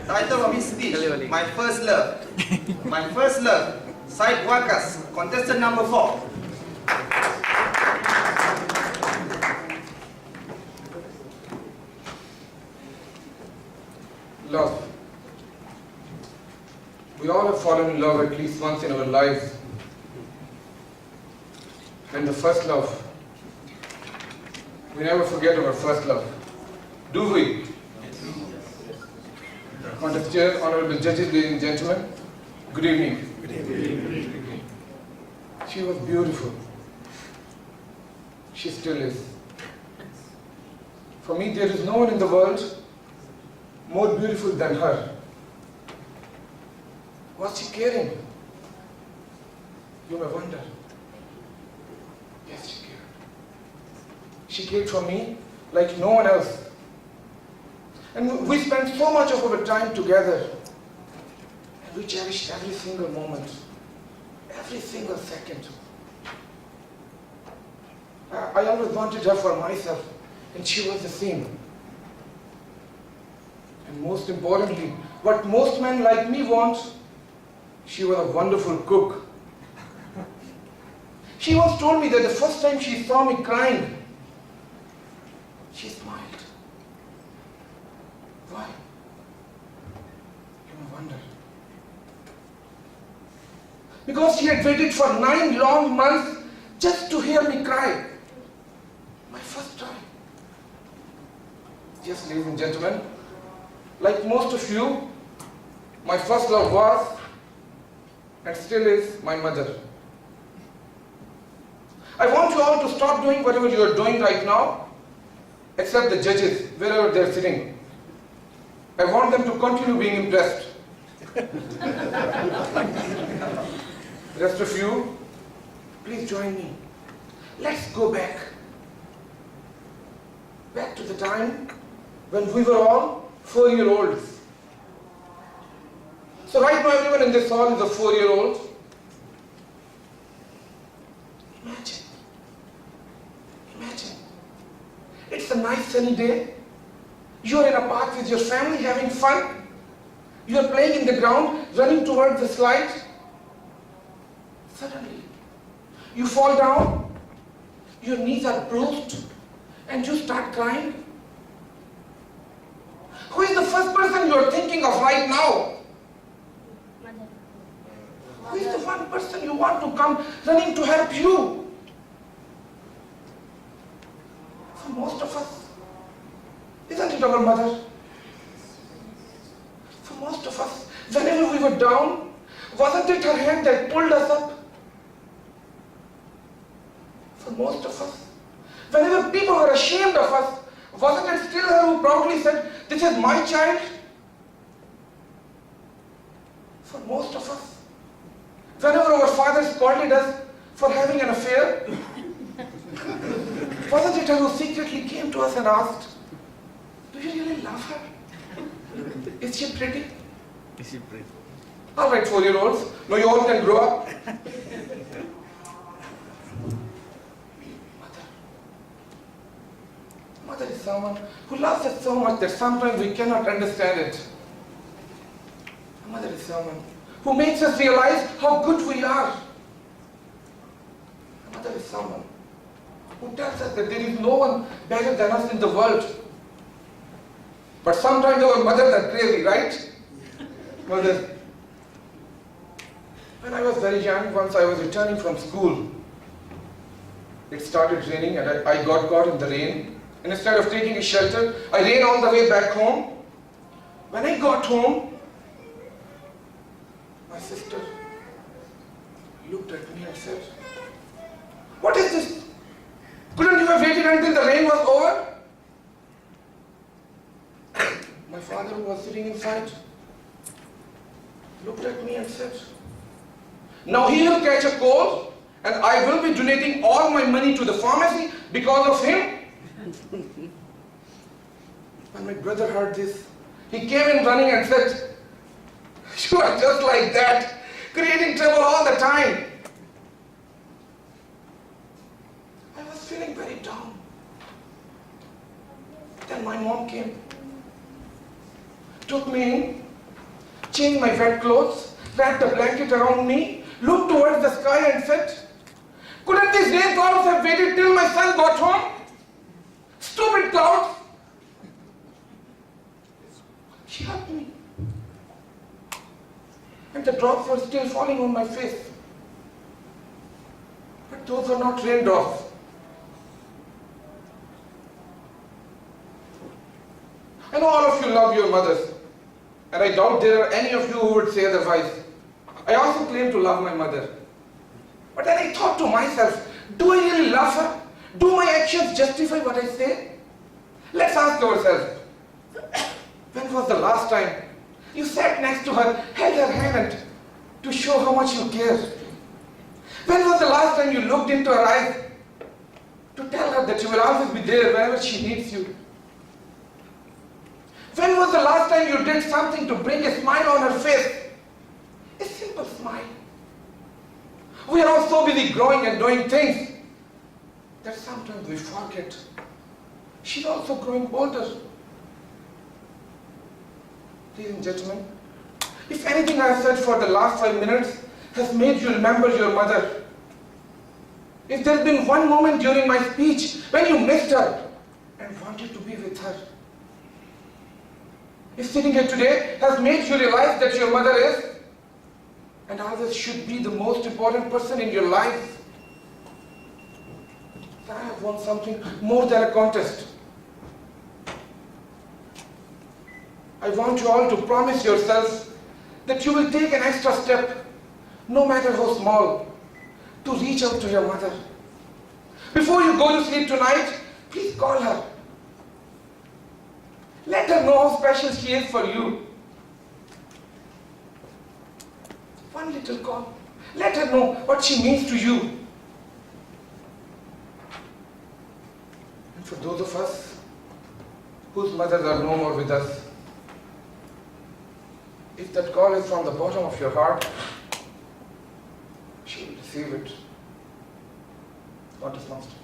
Title of his speech, My First Love. My First Love, Syed Wakas, contestant number 4. Love. We all have fallen in love at least once in our lives. And the first love, we never forget our first love. Do we? Honorable Chair, honorable judges, ladies and gentlemen, good evening. Good evening. She was beautiful. She still is. For me, there is no one in the world more beautiful than her. Was she caring? You may wonder. Yes, she cared. She cared for me like no one else. And we spent so much of our time together. And we cherished every single moment, every single second. I always wanted her for myself, and she was the same. And most importantly, what most men like me want, she was a wonderful cook. She once told me that the first time she saw me crying, she smiled. Why? You may wonder. Because she had waited for 9 long months just to hear me cry. My first time. Yes, ladies and gentlemen, like most of you, my first love was and still is my mother. I want you all to stop doing whatever you are doing right now, except the judges, wherever they are sitting. I want them to continue being impressed. Rest of you, please join me. Let's go back. Back to the time when we were all 4-year-olds. So right now everyone in this hall is a 4-year-old. Imagine. It's a nice sunny day. You're in a park with your family having fun. You're playing in the ground, running towards the slide. Suddenly, you fall down, your knees are bruised, and you start crying. Who is the first person you're thinking of right now? Mother. Who is the one person you want to come running to help you? For most of us, isn't it our mother? For most of us, whenever we were down, wasn't it her hand that pulled us up? For most of us, whenever people were ashamed of us, wasn't it still her who proudly said, "This is my child"? For most of us, whenever our father scolded us for having an affair, wasn't it her who secretly came to us and asked, "Do you really love her? Is she pretty?" Is she pretty? All right, 4-year-olds, now you all can grow up. Mother is someone who loves us so much that sometimes we cannot understand it. Mother is someone who makes us realize how good we are. Mother is someone who tells us that there is no one better than us in the world. But sometimes our mothers are crazy, right? Mothers. When I was very young, once I was returning from school. It started raining and I got caught in the rain. And instead of taking a shelter, I ran all the way back home. When I got home, my sister looked at me and said, "What is this? Couldn't you have waited until the rain was over?" My father, who was sitting inside, looked at me and said, "Now he will catch a cold and I will be donating all my money to the pharmacy because of him." When my brother heard this, he came in running and said, "You are just like that, creating trouble all the time." I was feeling very down. Then my mom came, took me in, changed my wet clothes, wrapped a blanket around me, looked towards the sky and said, "Couldn't these rain clouds have waited till my son got home? Stupid clouds!" She hugged me. And the drops were still falling on my face. But those were not raindrops. I know all of you love your mothers, and I doubt there are any of you who would say otherwise. I also claim to love my mother. But then I thought to myself, do I really love her? Do my actions justify what I say? Let's ask ourselves, when was the last time you sat next to her, held her hand to show how much you care? When was the last time you looked into her eyes to tell her that you will always be there whenever she needs you? When was the last time you did something to bring a smile on her face? A simple smile. We are all so busy growing and doing things that sometimes we forget. She's also growing older. Ladies and gentlemen, if anything I have said for the last 5 minutes has made you remember your mother, if there has been one moment during my speech when you missed her and wanted to be with her, if sitting here today has made you realize that your mother is and always should be the most important person in your life, then I have won something more than a contest. I want you all to promise yourselves that you will take an extra step, no matter how small, to reach out to your mother. Before you go to sleep tonight, please call her. Let her know how special she is for you. One little call. Let her know what she means to you. And for those of us whose mothers are no more with us, if that call is from the bottom of your heart, she will receive it. God is master.